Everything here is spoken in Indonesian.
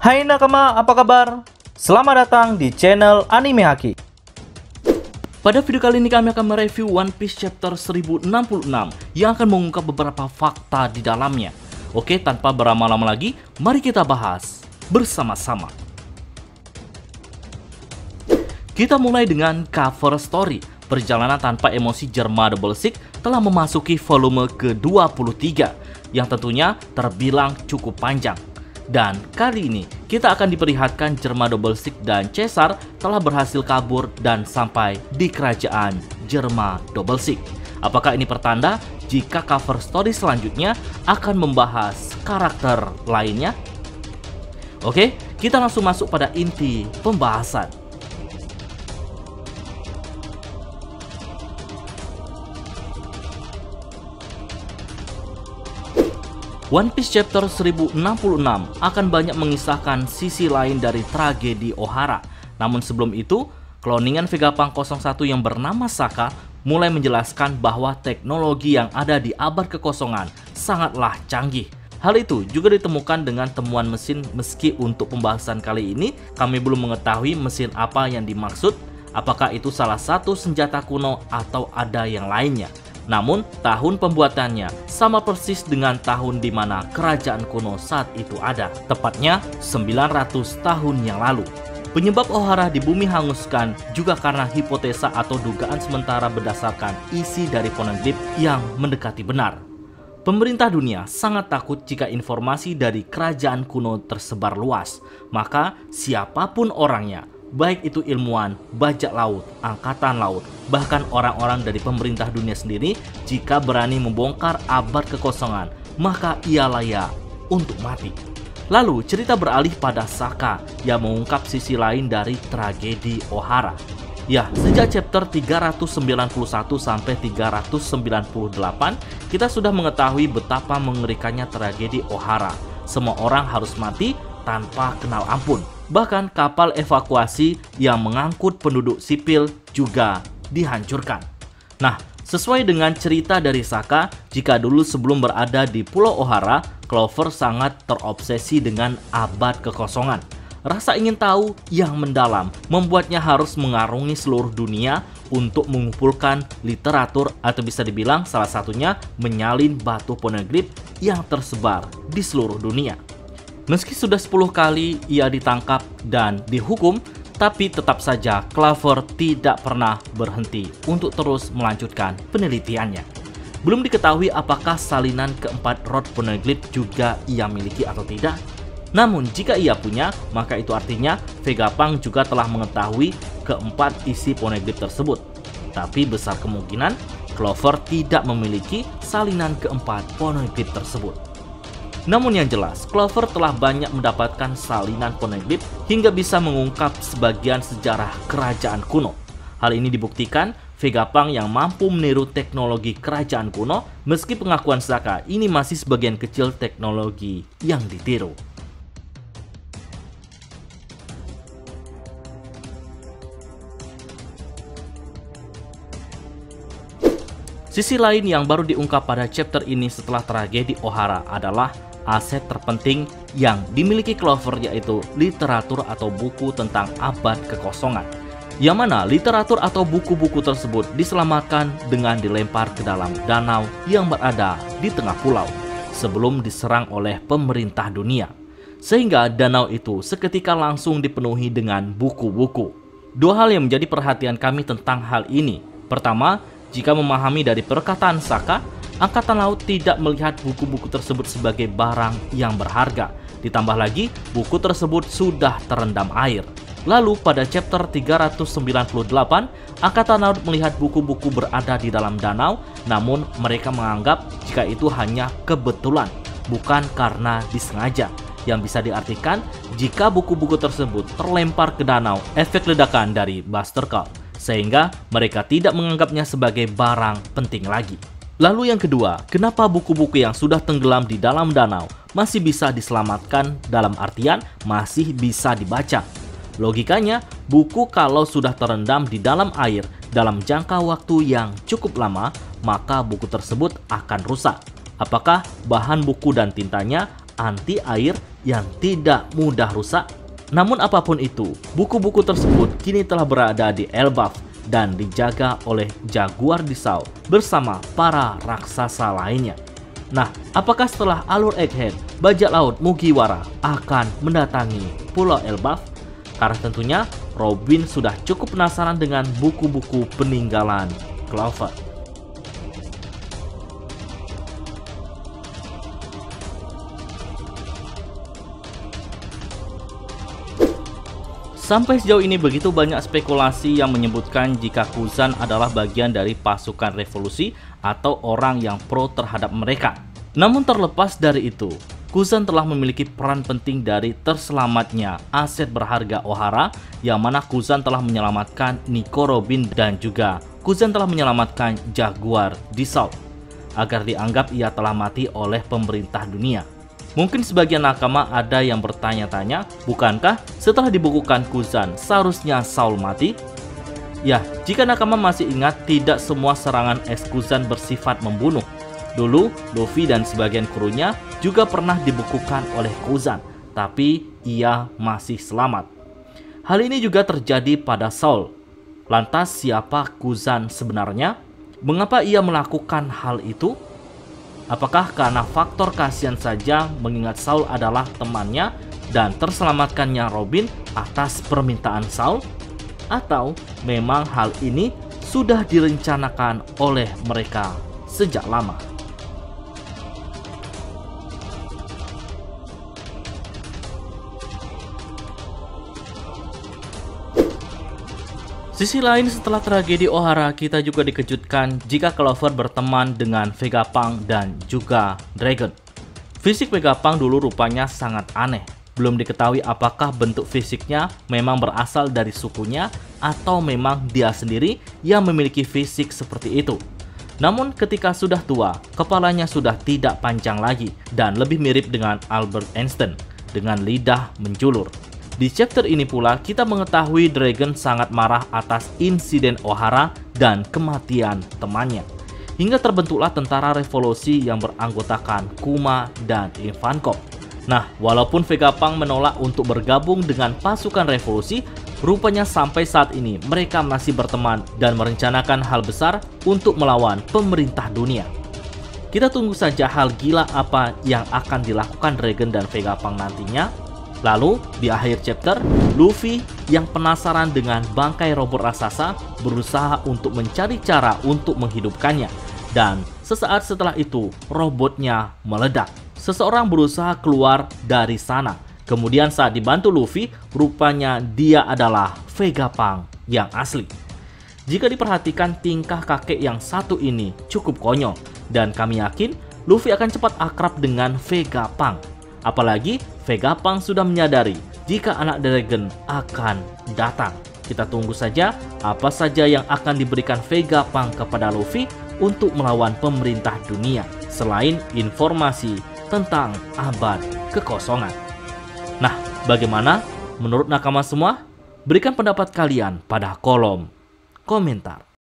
Hai nakama, apa kabar? Selamat datang di channel Anime Haki. Pada video kali ini kami akan mereview One Piece chapter 1066 yang akan mengungkap beberapa fakta di dalamnya. Oke, tanpa berlama-lama lagi, mari kita bahas bersama-sama. Kita mulai dengan cover story. Perjalanan tanpa emosi Germa Double Six telah memasuki volume ke-23 yang tentunya terbilang cukup panjang. Dan kali ini kita akan diperlihatkan Germa Double Six dan Caesar telah berhasil kabur dan sampai di kerajaan Germa Double Six. Apakah ini pertanda jika cover story selanjutnya akan membahas karakter lainnya? Oke, kita langsung masuk pada inti pembahasan. One Piece chapter 1066 akan banyak mengisahkan sisi lain dari tragedi Ohara. Namun sebelum itu, kloningan Vegapunk 01 yang bernama Saka mulai menjelaskan bahwa teknologi yang ada di abad kekosongan sangatlah canggih. Hal itu juga ditemukan dengan temuan mesin, meski untuk pembahasan kali ini kami belum mengetahui mesin apa yang dimaksud, apakah itu salah satu senjata kuno atau ada yang lainnya. Namun, tahun pembuatannya sama persis dengan tahun di mana kerajaan kuno saat itu ada, tepatnya 900 tahun yang lalu. Penyebab Ohara di bumi hanguskan juga karena hipotesa atau dugaan sementara berdasarkan isi dari poneglyph yang mendekati benar. Pemerintah dunia sangat takut jika informasi dari kerajaan kuno tersebar luas, maka siapapun orangnya, baik itu ilmuwan, bajak laut, angkatan laut, bahkan orang-orang dari pemerintah dunia sendiri, jika berani membongkar abad kekosongan, maka ia layak untuk mati. Lalu cerita beralih pada Saka yang mengungkap sisi lain dari tragedi Ohara. Ya, sejak chapter 391 sampai 398, kita sudah mengetahui betapa mengerikannya tragedi Ohara. Semua orang harus mati tanpa kenal ampun. Bahkan kapal evakuasi yang mengangkut penduduk sipil juga dihancurkan. Nah, sesuai dengan cerita dari Saka, jika dulu sebelum berada di Pulau Ohara, Clover sangat terobsesi dengan abad kekosongan. Rasa ingin tahu yang mendalam membuatnya harus mengarungi seluruh dunia untuk mengumpulkan literatur, atau bisa dibilang salah satunya menyalin batu poneglyph yang tersebar di seluruh dunia. Meski sudah 10 kali ia ditangkap dan dihukum, tapi tetap saja Clover tidak pernah berhenti untuk terus melanjutkan penelitiannya. Belum diketahui apakah salinan keempat rod poneglyph juga ia miliki atau tidak. Namun jika ia punya, maka itu artinya Vegapunk juga telah mengetahui keempat isi poneglyph tersebut. Tapi besar kemungkinan Clover tidak memiliki salinan keempat poneglyph tersebut. Namun yang jelas, Clover telah banyak mendapatkan salinan poneglyph hingga bisa mengungkap sebagian sejarah kerajaan kuno. Hal ini dibuktikan Vegapunk yang mampu meniru teknologi kerajaan kuno, meski pengakuan Saka ini masih sebagian kecil teknologi yang ditiru. Sisi lain yang baru diungkap pada chapter ini setelah tragedi Ohara adalah aset terpenting yang dimiliki Clover, yaitu literatur atau buku tentang abad kekosongan. Yang mana literatur atau buku-buku tersebut diselamatkan dengan dilempar ke dalam danau yang berada di tengah pulau sebelum diserang oleh pemerintah dunia. Sehingga danau itu seketika langsung dipenuhi dengan buku-buku. Dua hal yang menjadi perhatian kami tentang hal ini. Pertama, jika memahami dari perkataan Saka, Angkatan Laut tidak melihat buku-buku tersebut sebagai barang yang berharga. Ditambah lagi, buku tersebut sudah terendam air. Lalu pada chapter 398, Angkatan Laut melihat buku-buku berada di dalam danau, namun mereka menganggap jika itu hanya kebetulan, bukan karena disengaja. Yang bisa diartikan, jika buku-buku tersebut terlempar ke danau, efek ledakan dari Buster Call, sehingga mereka tidak menganggapnya sebagai barang penting lagi. Lalu yang kedua, kenapa buku-buku yang sudah tenggelam di dalam danau masih bisa diselamatkan, dalam artian masih bisa dibaca? Logikanya, buku kalau sudah terendam di dalam air dalam jangka waktu yang cukup lama, maka buku tersebut akan rusak. Apakah bahan buku dan tintanya anti air yang tidak mudah rusak? Namun apapun itu, buku-buku tersebut kini telah berada di Elbaf dan dijaga oleh Jaguar Dissau bersama para raksasa lainnya. Nah, apakah setelah alur Egghead, bajak laut Mugiwara akan mendatangi Pulau Elbaf? Karena tentunya Robin sudah cukup penasaran dengan buku-buku peninggalan Clover. Sampai sejauh ini begitu banyak spekulasi yang menyebutkan jika Kuzan adalah bagian dari pasukan revolusi atau orang yang pro terhadap mereka. Namun terlepas dari itu, Kuzan telah memiliki peran penting dari terselamatnya aset berharga Ohara, yang mana Kuzan telah menyelamatkan Nico Robin dan juga Kuzan telah menyelamatkan Jaguar Dissau agar dianggap ia telah mati oleh pemerintah dunia. Mungkin sebagian nakama ada yang bertanya-tanya, bukankah setelah dibukukan Kuzan seharusnya Saul mati? Ya, jika nakama masih ingat, tidak semua serangan es Kuzan bersifat membunuh. Dulu, Luffy dan sebagian krunya juga pernah dibukukan oleh Kuzan, tapi ia masih selamat. Hal ini juga terjadi pada Saul. Lantas siapa Kuzan sebenarnya? Mengapa ia melakukan hal itu? Apakah karena faktor kasihan saja mengingat Saul adalah temannya dan terselamatkannya Robin atas permintaan Saul? Atau memang hal ini sudah direncanakan oleh mereka sejak lama? Sisi lain, setelah tragedi Ohara, kita juga dikejutkan jika Clover berteman dengan Vegapunk dan juga Dragon. Fisik Vegapunk dulu rupanya sangat aneh. Belum diketahui apakah bentuk fisiknya memang berasal dari sukunya atau memang dia sendiri yang memiliki fisik seperti itu. Namun ketika sudah tua, kepalanya sudah tidak panjang lagi dan lebih mirip dengan Albert Einstein dengan lidah menjulur. Di chapter ini pula kita mengetahui Dragon sangat marah atas insiden Ohara dan kematian temannya. Hingga terbentuklah tentara revolusi yang beranggotakan Kuma dan Ivankov. Nah, walaupun Vegapunk menolak untuk bergabung dengan pasukan revolusi, rupanya sampai saat ini mereka masih berteman dan merencanakan hal besar untuk melawan pemerintah dunia. Kita tunggu saja hal gila apa yang akan dilakukan Dragon dan Vegapunk nantinya. Lalu, di akhir chapter, Luffy yang penasaran dengan bangkai robot raksasa berusaha untuk mencari cara untuk menghidupkannya. Dan sesaat setelah itu, robotnya meledak. Seseorang berusaha keluar dari sana. Kemudian saat dibantu Luffy, rupanya dia adalah Vegapunk yang asli. Jika diperhatikan, tingkah kakek yang satu ini cukup konyol. Dan kami yakin, Luffy akan cepat akrab dengan Vegapunk. Apalagi Vegapunk sudah menyadari jika anak Dragon akan datang. Kita tunggu saja apa saja yang akan diberikan Vegapunk kepada Luffy untuk melawan pemerintah dunia, selain informasi tentang abad kekosongan. Nah, bagaimana menurut nakama semua? Berikan pendapat kalian pada kolom komentar.